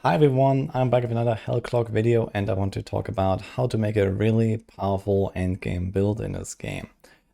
Hi everyone, I'm back with another Hell Clock video and I want to talk about how to make a really powerful endgame build in this game.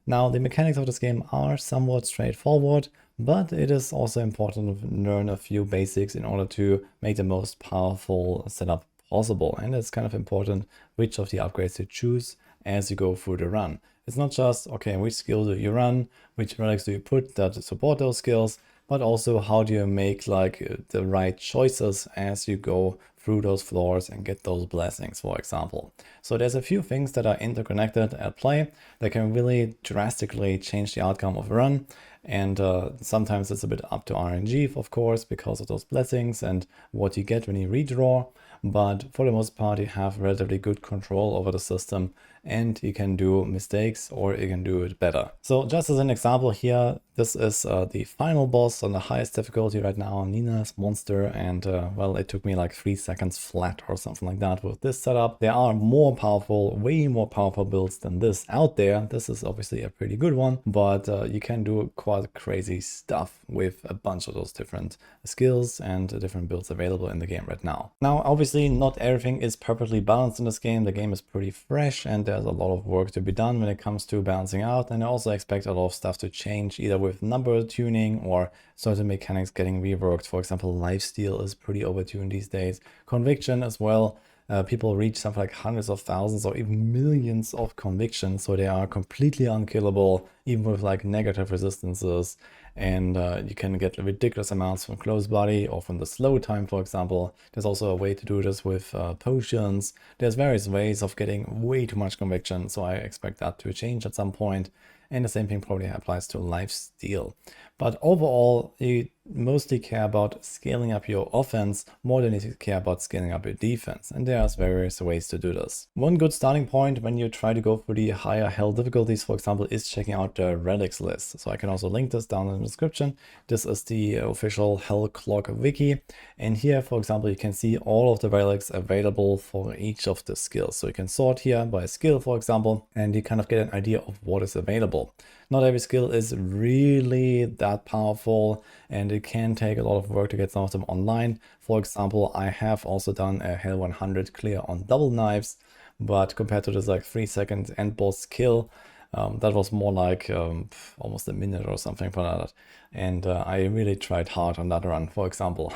Now the mechanics of this game are somewhat straightforward, but it is also important to learn a few basics in order to make the most powerful setup possible, and it's kind of important which of the upgrades you choose as you go through the run. It's not just, okay, which skill do you run, which relics do you put that support those skills, but also how do you make like the right choices as you go through those floors and get those blessings, for example. So there's a few things that are interconnected at play that can really drastically change the outcome of a run. And sometimes it's a bit up to RNG, of course, because of those blessings and what you get when you redraw. But for the most part, you have relatively good control over the system and you can do mistakes or you can do it better. So just as an example here, this is the final boss on the highest difficulty right now, Nina's monster, and well, it took me like 3 seconds flat or something like that with this setup. There are more powerful, way more powerful builds than this out there. This is obviously a pretty good one, but you can do quite crazy stuff with a bunch of those different skills and different builds available in the game right now. Now, obviously not everything is perfectly balanced in this game. The game is pretty fresh and there's a lot of work to be done when it comes to balancing out, and I also expect a lot of stuff to change either with number tuning or certain mechanics getting reworked. For example, lifesteal is pretty overtuned these days. Conviction as well. People reach something like hundreds of thousands or even millions of convictions, so they are completely unkillable, even with like negative resistances. And you can get ridiculous amounts from close body or from the slow time, for example. There's also a way to do this with potions. There's various ways of getting way too much conviction, so I expect that to change at some point. And the same thing probably applies to lifesteal. But overall, you mostly care about scaling up your offense more than you care about scaling up your defense. And there's various ways to do this. One good starting point when you try to go for the higher hell difficulties, for example, is checking out the relics list. So I can also link this down in the description. This is the official Hell Clock wiki. And here, for example, you can see all of the relics available for each of the skills. So you can sort here by skill, for example, and you kind of get an idea of what is available. Not every skill is really that powerful, and it can take a lot of work to get some of them online. For example, I have also done a Hell 100 clear on double knives, but compared to this like 3-second end boss kill, that was more like almost a minute or something for that. And I really tried hard on that run, for example.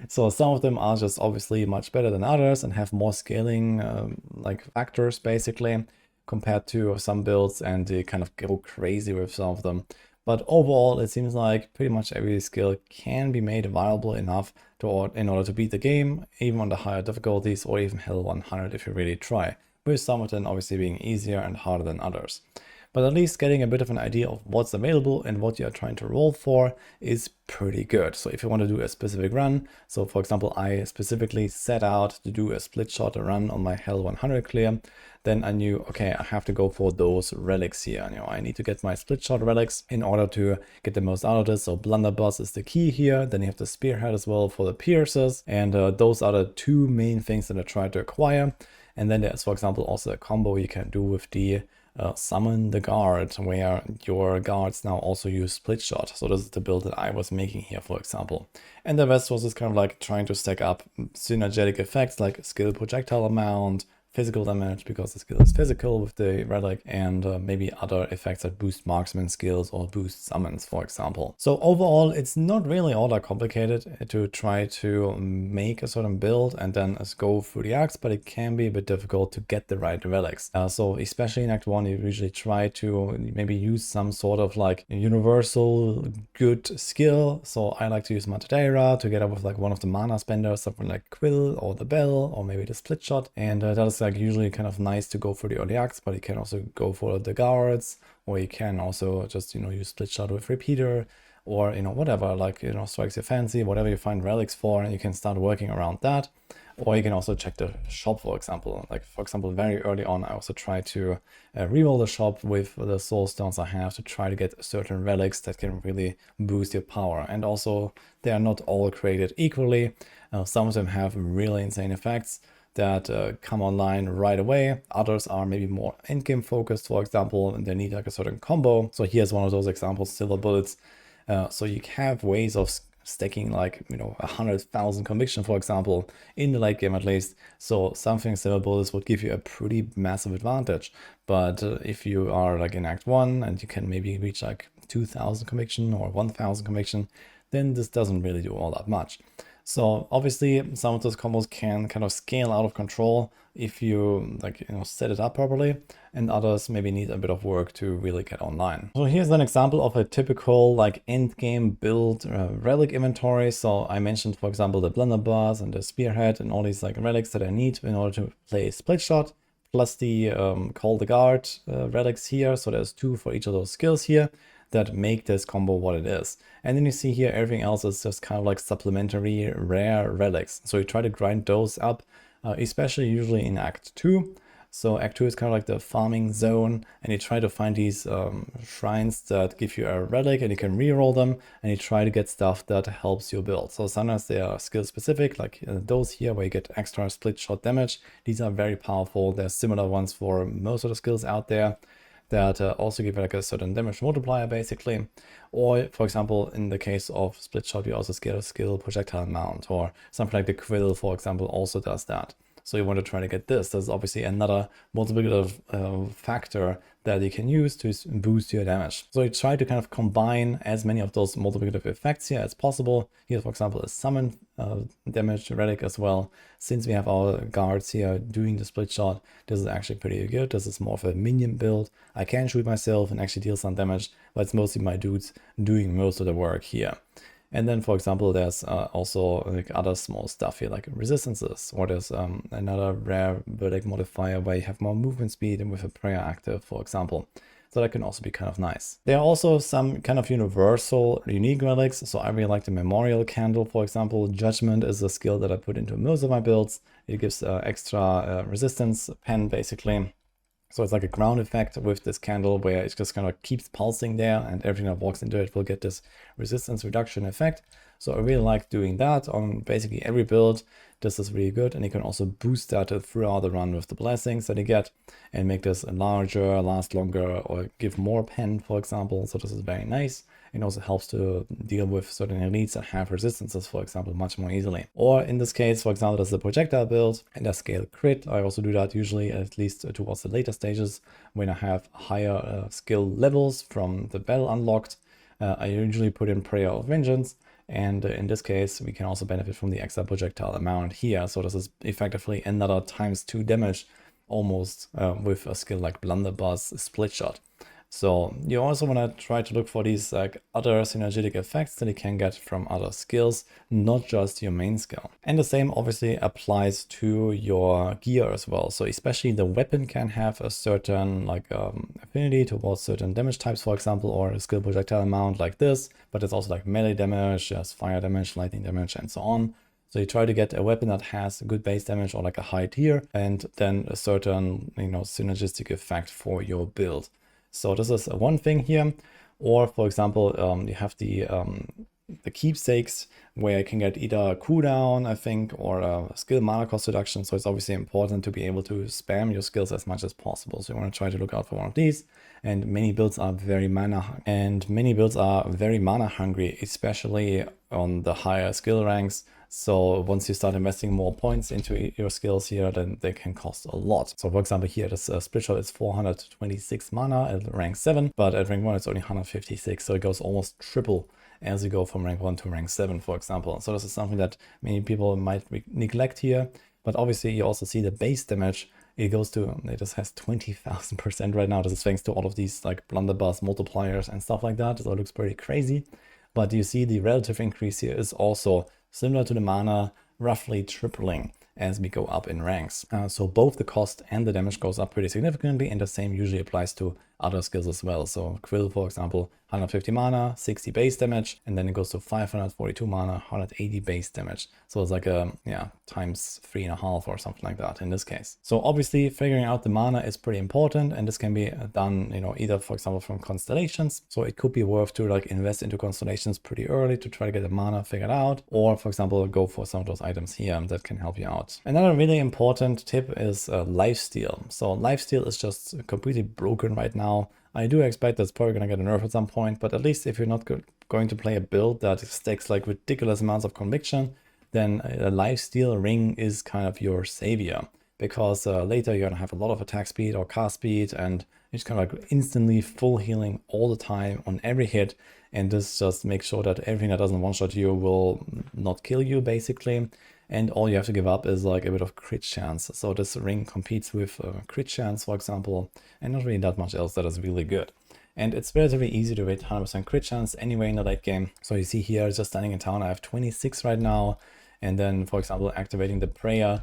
So some of them are just obviously much better than others and have more scaling like factors basically, compared to some builds, and they kind of go crazy with some of them. But overall, it seems like pretty much every skill can be made viable enough in order to beat the game, even on the higher difficulties, or even Hell 100 if you really try, with some of them obviously being easier and harder than others. But at least getting a bit of an idea of what's available and what you're trying to roll for is pretty good. So if you want to do a specific run, so for example, I specifically set out to do a split shot run on my Hell 100 clear, then I knew, okay, I have to go for those relics here. You know, I need to get my split shot relics in order to get the most out of this. So blunderbuss is the key here. Then you have the spearhead as well for the piercers. And those are the two main things that I try to acquire. And then there's, for example, also a combo you can do with the summon the guard, where your guards now also use split shot. So this is the build that I was making here, for example. And the rest was just kind of like trying to stack up synergetic effects like skill projectile amount, physical damage because the skill is physical with the relic, and maybe other effects that boost marksman skills or boost summons, for example. So overall, it's not really all that complicated to try to make a certain build and then go through the acts, but it can be a bit difficult to get the right relics. So especially in Act 1, you usually try to maybe use some sort of like universal good skill. So I like to use Matadera together with like one of the mana spenders, something like Quill or the Bell or maybe the Split Shot, and that is like usually kind of nice to go for the early acts, but you can also go for the guards, or you can also just, you know, use split shot with repeater, or, you know, whatever, like, you know, strikes your fancy, whatever you find relics for, and you can start working around that. Or you can also check the shop, for example. Like, for example, very early on, I also try to reroll the shop with the soul stones I have to try to get certain relics that can really boost your power. And also, they are not all created equally. Some of them have really insane effects that come online right away. Others are maybe more endgame focused, for example, and they need like a certain combo. So here's one of those examples, silver bullets. So you have ways of stacking like, 100,000 conviction, for example, in the late game at least. So something similar bullets would give you a pretty massive advantage. But if you are like in Act 1 and you can maybe reach like 2,000 conviction or 1,000 conviction, then this doesn't really do all that much. So obviously some of those combos can kind of scale out of control if you set it up properly, and others maybe need a bit of work to really get online. So here's an example of a typical like end game build relic inventory. So I mentioned, for example, the blunderbuss and the spearhead and all these like relics that I need in order to play split shot, plus the call the guard relics here. So there's 2 for each of those skills here that make this combo what it is. And then you see here everything else is just kind of like supplementary rare relics. So you try to grind those up, especially usually in Act 2. So Act 2 is kind of like the farming zone, and you try to find these shrines that give you a relic and you can reroll them, and you try to get stuff that helps you build. So sometimes they are skill specific, like those here where you get extra split shot damage. These are very powerful. There's similar ones for most of the skills out there that also give like a certain damage multiplier basically. Or for example, in the case of split shot, you also get a skill projectile mount, or something like the quill, for example, also does that. So you want to try to get this. There's obviously another multiplicative factor that you can use to boost your damage. So you try to kind of combine as many of those multiplicative effects here as possible. Here, for example, a summon damage relic as well. Since we have our guards here doing the split shot, this is actually pretty good. This is more of a minion build. I can shoot myself and actually deal some damage, but it's mostly my dudes doing most of the work here. And then, for example, there's also like other small stuff here, like resistances, or there's another rare verdict modifier where you have more movement speed and with a prayer active, for example. So that can also be kind of nice. There are also some kind of universal unique relics. So I really like the memorial candle, for example. Judgment is a skill that I put into most of my builds. It gives extra resistance pen basically. So it's like a ground effect with this candle where it just kind of keeps pulsing there, and everything that walks into it will get this resistance reduction effect. So I really like doing that on basically every build. This is really good, and you can also boost that throughout the run with the blessings that you get and make this larger, last longer, or give more pen, for example. So this is very nice. It also helps to deal with certain elites that have resistances, for example, much more easily. Or in this case, for example, there's the projectile build and the scale crit. I also do that usually at least towards the later stages when I have higher skill levels from the bell unlocked. I usually put in Prayer of Vengeance. And in this case, we can also benefit from the extra projectile amount here. So this is effectively another ×2 damage almost with a skill like Blunderbuss Split Shot. So you also want to try to look for these like other synergetic effects that you can get from other skills, not just your main skill. And the same obviously applies to your gear as well. So especially the weapon can have a certain like affinity towards certain damage types, for example, or a skill projectile amount like this, but it's also like melee damage, there's fire damage, lightning damage, and so on. So you try to get a weapon that has good base damage or like a high tier, and then a certain, synergistic effect for your build. So this is one thing here. Or for example, you have the keepsakes where you can get either a cooldown, I think, or a skill mana cost reduction. So it's obviously important to be able to spam your skills as much as possible. So you want to try to look out for one of these. And many builds are very mana hungry, especially on the higher skill ranks. So once you start investing more points into your skills here, then they can cost a lot. So for example, here this split shot is 426 mana at rank 7, but at rank 1 it's only 156. So it goes almost triple as you go from rank 1 to rank 7, for example. So this is something that many people might neglect here. But obviously you also see the base damage. It just has 20,000% right now. This is thanks to all of these like blunderbuss multipliers and stuff like that. So it looks pretty crazy. But you see the relative increase here is also similar to the mana, roughly tripling as we go up in ranks. So both the cost and the damage goes up pretty significantly, and the same usually applies to other skills as well. So Quill, for example, 150 mana, 60 base damage, and then it goes to 542 mana, 180 base damage. So it's like a, times 3.5 or something like that in this case. So obviously figuring out the mana is pretty important, and this can be done, either, for example, from constellations. So it could be worth to like invest into constellations pretty early to try to get the mana figured out, or for example, go for some of those items here that can help you out. Another really important tip is lifesteal. So lifesteal is just completely broken right now. I do expect that's probably going to get a nerf at some point, but at least if you're not going to play a build that stacks like ridiculous amounts of conviction, then a lifesteal ring is kind of your savior, because later you're going to have a lot of attack speed or cast speed, and it's kind of like instantly full healing all the time on every hit, and this just makes sure that everything that doesn't one-shot you will not kill you basically, and all you have to give up is like a bit of crit chance. So this ring competes with crit chance, for example, and not really that much else that is really good. And it's relatively easy to hit 100% crit chance anyway in the late game. So you see here, just standing in town, I have 26 right now. And then, for example, activating the prayer,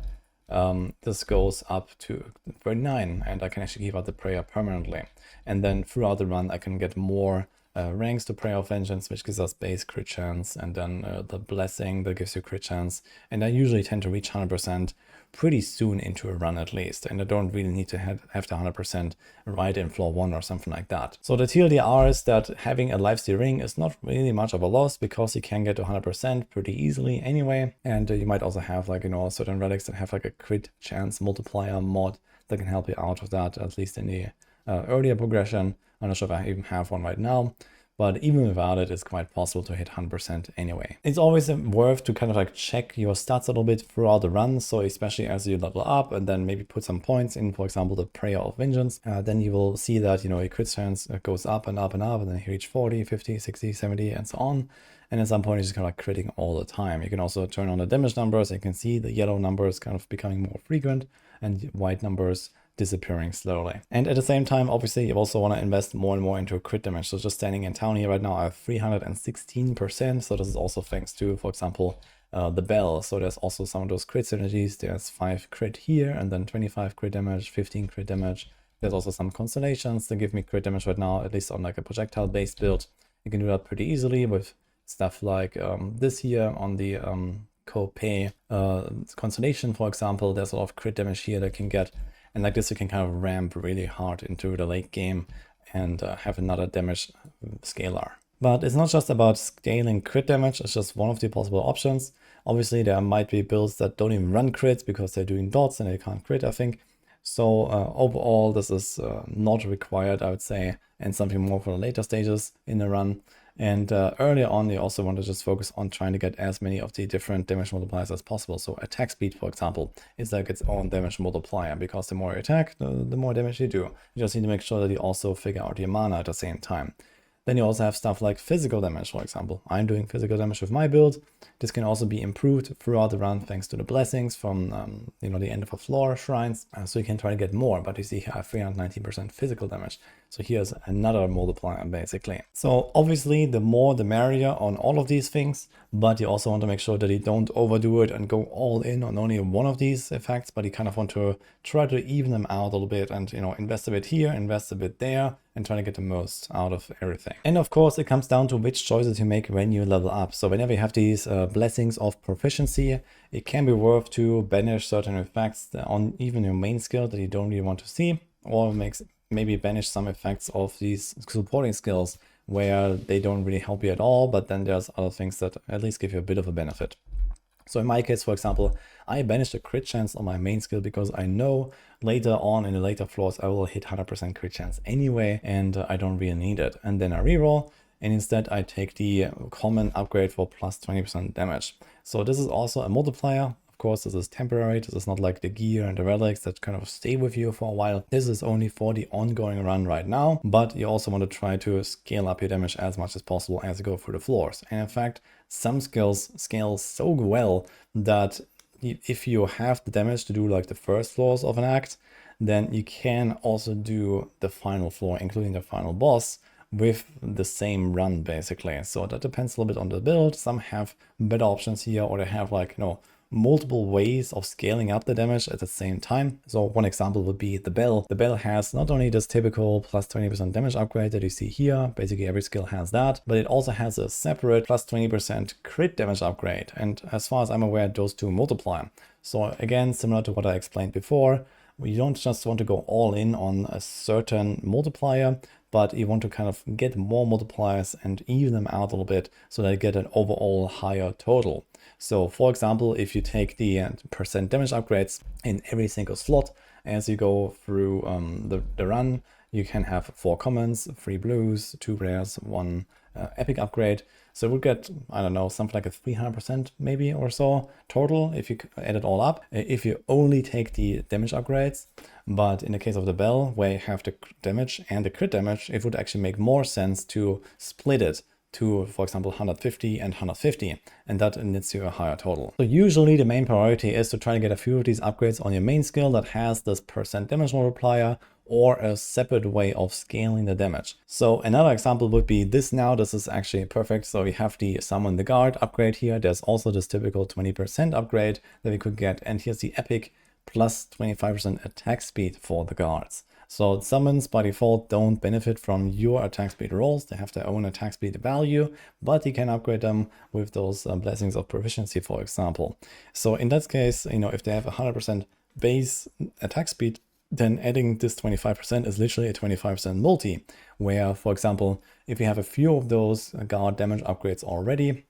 this goes up to 39, and I can actually give out the prayer permanently. And then throughout the run, I can get more ranks to Prayer of Vengeance, which gives us base crit chance, and then the Blessing that gives you crit chance. And I usually tend to reach 100% pretty soon into a run at least, and I don't really need to have the 100% right in floor 1 or something like that. So the TLDR is that having a lifesteal ring is not really much of a loss, because you can get to 100% pretty easily anyway, and you might also have like, you know, certain relics that have like a crit chance multiplier mod that can help you out with that, at least in the earlier progression. I'm not sure if I even have one right now, but even without it, it's quite possible to hit 100% anyway. It's always worth to kind of like check your stats a little bit throughout the run. So especially as you level up and then maybe put some points in, for example, the Prayer of Vengeance, then you will see that, you know, your crit chance goes up and up and up, and then you reach 40, 50, 60, 70, and so on. And at some point, it's just kind of like critting all the time. You can also turn on the damage numbers. You can see the yellow numbers kind of becoming more frequent and white numbers disappearing slowly. And at the same time, obviously, you also want to invest more and more into crit damage. So just standing in town here right now, I have 316%. So this is also thanks to, for example, the bell. So there's also some of those crit synergies. There's 5 crit here, and then 25 crit damage, 15 crit damage. There's also some constellations that give me crit damage right now, at least on like a projectile based build. You can do that pretty easily with stuff like this here on the Kopei constellation, for example. There's a lot of crit damage here that can get. And like this, you can kind of ramp really hard into the late game and have another damage scalar. But it's not just about scaling crit damage, it's just one of the possible options. Obviously, there might be builds that don't even run crits because they're doing dots and they can't crit, I think. So overall, this is not required, I would say, and something more for the later stages in the run. And earlier on, you also want to just focus on trying to get as many of the different damage multipliers as possible. So attack speed, for example, is like its own damage multiplier, because the more you attack, the more damage you do. You just need to make sure that you also figure out your mana at the same time. Then you also have stuff like physical damage, for example. I'm doing physical damage with my build. This can also be improved throughout the run thanks to the blessings from you know, the end of a floor shrines. So you can try to get more, but you see here I have 319% physical damage. So here's another multiplier basically. So obviously the more the merrier on all of these things, but you also want to make sure that you don't overdo it and go all in on only one of these effects, but you kind of want to try to even them out a little bit and, you know, invest a bit here, invest a bit there, and try to get the most out of everything. And of course, it comes down to which choices you make when you level up. So whenever you have these blessings of proficiency, it can be worth to banish certain effects on even your main skill that you don't really want to see, or maybe banish some effects of these supporting skills where they don't really help you at all, but then there's other things that at least give you a bit of a benefit. So in my case, for example, I banished the crit chance on my main skill because I know later on in the later floors I will hit 100% crit chance anyway, and I don't really need it. And then I reroll, and instead I take the common upgrade for plus 20% damage. So this is also a multiplier. Of course, this is temporary. This is not like the gear and the relics that kind of stay with you for a while. This is only for the ongoing run right now, but you also want to try to scale up your damage as much as possible as you go through the floors. And in fact, some skills scale so well that if you have the damage to do like the first floors of an act, then you can also do the final floor, including the final boss, with the same run basically. So that depends a little bit on the build. Some have better options here, or they have like, you know, multiple ways of scaling up the damage at the same time. So one example would be the bell. The bell has not only this typical plus 20% damage upgrade that you see here, basically every skill has that, but it also has a separate plus 20% crit damage upgrade. And as far as I'm aware, those two multiply. So again, similar to what I explained before, you don't just want to go all in on a certain multiplier, but you want to kind of get more multipliers and even them out a little bit so that you get an overall higher total. So for example, if you take the percent damage upgrades in every single slot as you go through the run, you can have 4 commons, 3 blues, 2 rares, 1 epic upgrade. So we'll get, I don't know, something like a 300% maybe or so total if you add it all up, if you only take the damage upgrades. But in the case of the bell, where you have the damage and the crit damage, it would actually make more sense to split it to, for example, 150 and 150, and that nets you a higher total. So usually the main priority is to try to get a few of these upgrades on your main skill that has this % damage multiplier, or a separate way of scaling the damage. So another example would be this now. This is actually perfect. So we have the Summon the Guard upgrade here. There's also this typical 20% upgrade that we could get. And here's the epic plus 25% attack speed for the guards. So summons by default don't benefit from your attack speed rolls. They have their own attack speed value, but you can upgrade them with those blessings of proficiency, for example. So in that case, you know, if they have 100% base attack speed, then adding this 25% is literally a 25% multi, where, for example, if you have a few of those guard damage upgrades already,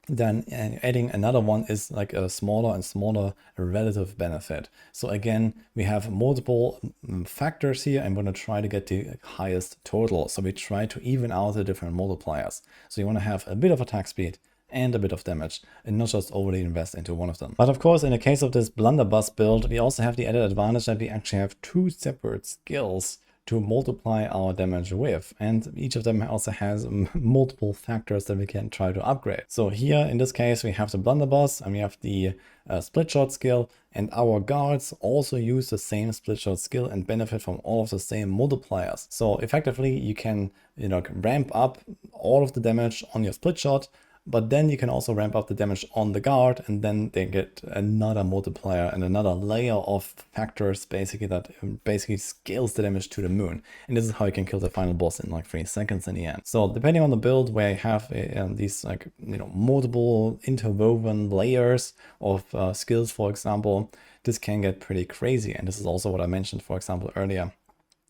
then adding another one is like a smaller and smaller relative benefit. So again, we have multiple factors here, and we're going to try to get the highest total. So we try to even out the different multipliers. So you want to have a bit of attack speed and a bit of damage, and not just overly invest into one of them. But of course, in the case of this blunderbuss build, we also have the added advantage that we actually have 2 separate skills to multiply our damage with, and each of them also has multiple factors that we can try to upgrade. So here in this case we have the blunderbuss, and we have the split shot skill, and our guards also use the same split shot skill and benefit from all of the same multipliers. So effectively you can, you know, ramp up all of the damage on your split shot, but then you can also ramp up the damage on the guard, and then they get another multiplier and another layer of factors basically that basically scales the damage to the moon. And this is how you can kill the final boss in like 3 seconds in the end. So depending on the build, where you have these like, you know, multiple interwoven layers of skills, for example, this can get pretty crazy. And this is also what I mentioned, for example, earlier,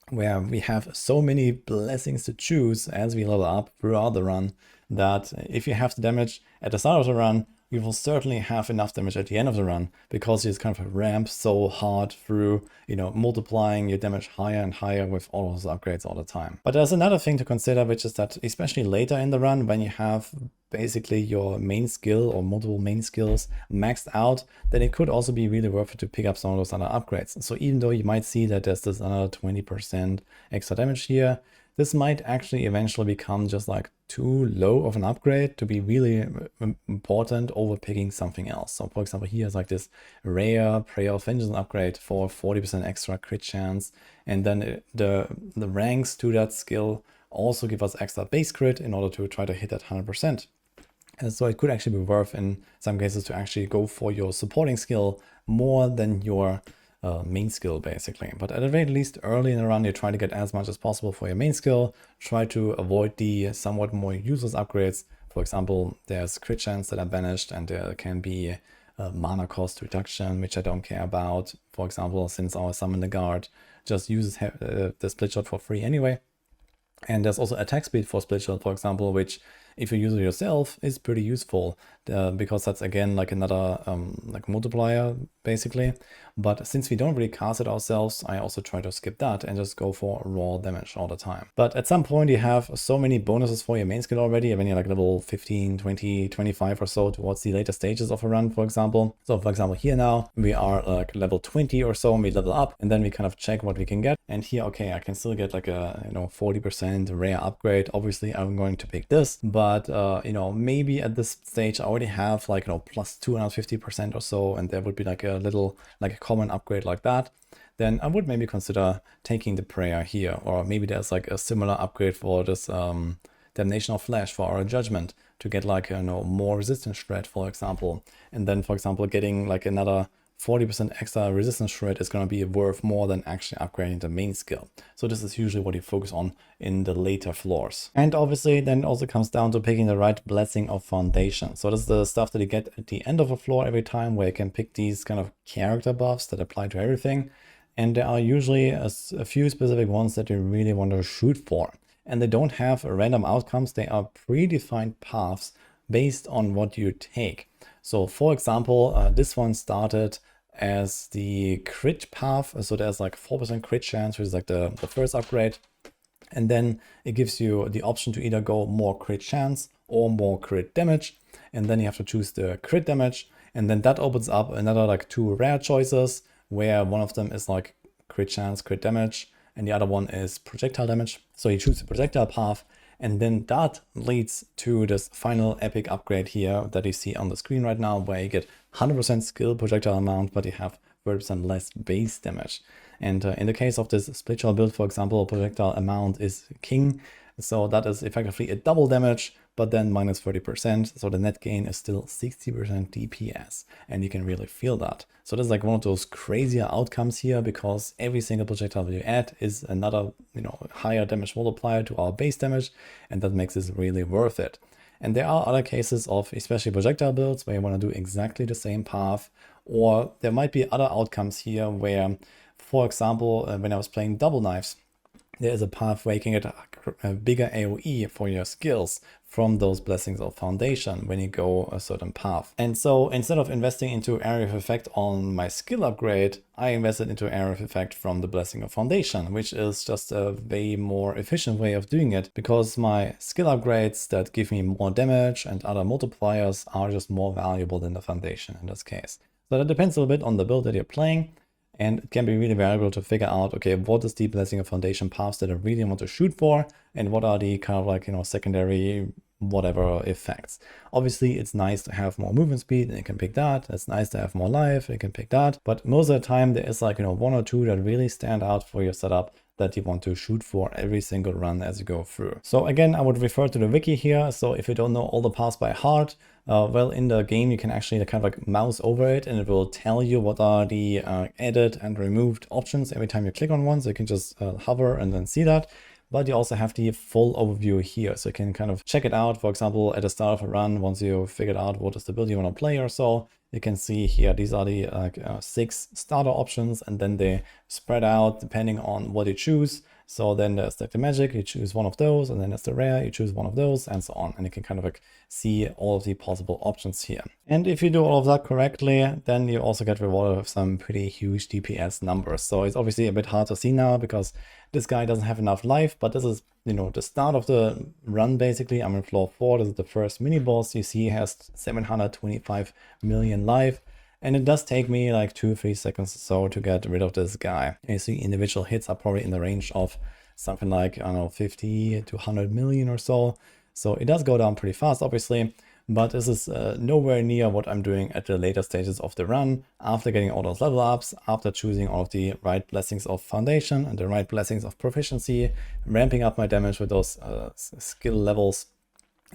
where we have so many blessings to choose as we level up throughout the run, that if you have the damage at the start of the run, you will certainly have enough damage at the end of the run, because you just kind of ramp so hard through, you know, multiplying your damage higher and higher with all of those upgrades all the time. But there's another thing to consider, which is that especially later in the run, when you have basically your main skill or multiple main skills maxed out, then it could also be really worth it to pick up some of those other upgrades. So even though you might see that there's this another 20% extra damage here, this might actually eventually become just like too low of an upgrade to be really important over picking something else. So for example, here's like this rare Prayer of Vengeance upgrade for 40% extra crit chance. And then the ranks to that skill also give us extra base crit in order to try to hit that 100%. And so it could actually be worth in some cases to actually go for your supporting skill more than your main skill basically. But at the very least, early in the run, you try to get as much as possible for your main skill. Try to avoid the somewhat more useless upgrades. For example, there's crit chance that are banished, and there can be mana cost reduction, which I don't care about. For example, since our Summon the Guard just uses the split shot for free anyway. And there's also attack speed for split shot, for example, which if you use it yourself is pretty useful, because that's again like another like multiplier basically. But since we don't really cast it ourselves, I also try to skip that and just go for raw damage all the time. But at some point you have so many bonuses for your main skill already, when you're like level 15, 20, 25 or so towards the later stages of a run, for example. So for example, here now we are like level 20 or so, and we level up, and then we kind of check what we can get. And here, okay, I can still get like a, you know, 40% rare upgrade. Obviously I'm going to pick this, but you know, maybe at this stage I already have like, you know, plus 250% or so, and there would be like a little, like a common upgrade like that. Then I would maybe consider taking the prayer here, or maybe there's like a similar upgrade for this Damnation of Flesh for our judgment to get like, you know, more resistance shred, for example. And then, for example, getting like another 40% extra resistance shred is going to be worth more than actually upgrading the main skill. So this is usually what you focus on in the later floors. And obviously then also comes down to picking the right blessing of foundation. So this is the stuff that you get at the end of a floor every time, where you can pick these kind of character buffs that apply to everything. And there are usually a few specific ones that you really want to shoot for. And they don't have random outcomes. They are predefined paths based on what you take. So for example, this one started as the crit path. So there's like 4% crit chance, which is like the first upgrade. And then it gives you the option to either go more crit chance or more crit damage. And then you have to choose the crit damage. And then that opens up another like 2 rare choices, where one of them is like crit chance, crit damage, and the other one is projectile damage. So you choose the projectile path, and then that leads to this final epic upgrade here that you see on the screen right now, where you get 100% skill projectile amount, but you have 30% less base damage. And in the case of this split shell build, for example, projectile amount is king. So that is effectively a double damage, but then minus 30%. So the net gain is still 60% DPS, and you can really feel that. So that's like one of those crazier outcomes here, because every single projectile you add is another, higher damage multiplier to our base damage, and that makes this really worth it. And there are other cases of especially projectile builds where you want to do exactly the same path, or there might be other outcomes here where, for example, when I was playing double knives, there is a path where you can get a bigger AoE for your skills from those blessings of foundation when you go a certain path. And so instead of investing into area of effect on my skill upgrade, I invested into area of effect from the blessing of foundation, which is just a way more efficient way of doing it, because my skill upgrades that give me more damage and other multipliers are just more valuable than the foundation in this case. So that depends a little bit on the build that you're playing. And it can be really valuable to figure out, okay, what is the blessing of foundation paths that I really want to shoot for, and what are the kind of like, secondary whatever effects. Obviously, it's nice to have more movement speed, and you can pick that. It's nice to have more life, you can pick that. But most of the time, there is like, 1 or 2 that really stand out for your setup that you want to shoot for every single run as you go through. So again, I would refer to the wiki here. So if you don't know all the paths by heart, well, in the game, you can actually kind of like mouse over it, and it will tell you what are the added and removed options every time you click on one. So you can just hover and then see that. But you also have the full overview here. So you can kind of check it out, for example, at the start of a run, once you figured out what is the build you want to play or so. You can see here, these are the 6 starter options, and then they spread out depending on what you choose. So then there's like the magic, you choose one of those, and then there's the rare, you choose one of those, and so on. And you can kind of like see all of the possible options here. And if you do all of that correctly, then you also get rewarded with some pretty huge DPS numbers. So it's obviously a bit hard to see now because this guy doesn't have enough life, but this is, the start of the run basically. I'm on floor 4, this is the first mini boss. You see he has 725 million life. And it does take me like 2-3 seconds or so to get rid of this guy. And you see individual hits are probably in the range of something like, I don't know, 50 to 100 million or so. So it does go down pretty fast, obviously. But this is nowhere near what I'm doing at the later stages of the run, after getting all those level ups, after choosing all of the right blessings of foundation and the right blessings of proficiency, ramping up my damage with those skill levels.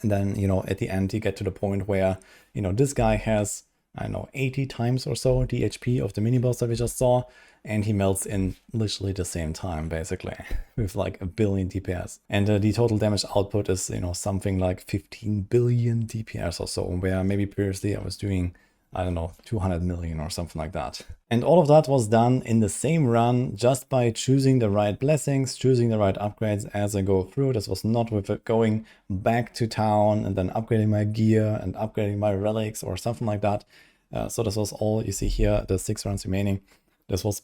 And then, at the end, you get to the point where, this guy has, I don't know, 80 times or so the HP of the mini boss that we just saw, and he melts in literally the same time, basically, with like 1 billion DPS. And the total damage output is, something like 15 billion DPS or so, where maybe previously I was doing, I don't know, 200 million or something like that. And all of that was done in the same run just by choosing the right blessings, choosing the right upgrades as I go through. This was not with it going back to town and then upgrading my gear and upgrading my relics or something like that. So this was all you see here, the 6 runs remaining. This was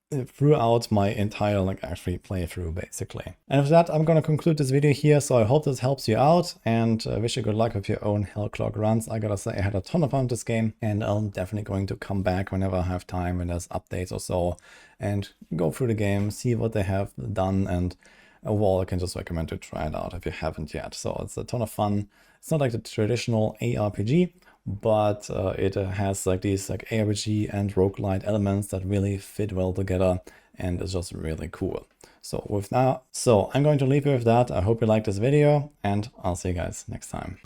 throughout my entire actually playthrough basically. And with that, I'm gonna conclude this video here. So I hope this helps you out, and wish you good luck with your own Hellclock runs. I gotta say, I had a ton of fun with this game, and I'm definitely going to come back whenever I have time, when there's updates or so, and go through the game, see what they have done, and overall I can just recommend to try it out if you haven't yet. So it's a ton of fun. It's not like the traditional ARPG, but it has these ARPG and roguelite elements that really fit well together, and it's just really cool. So I'm going to leave you with that. I hope you liked this video, and I'll see you guys next time.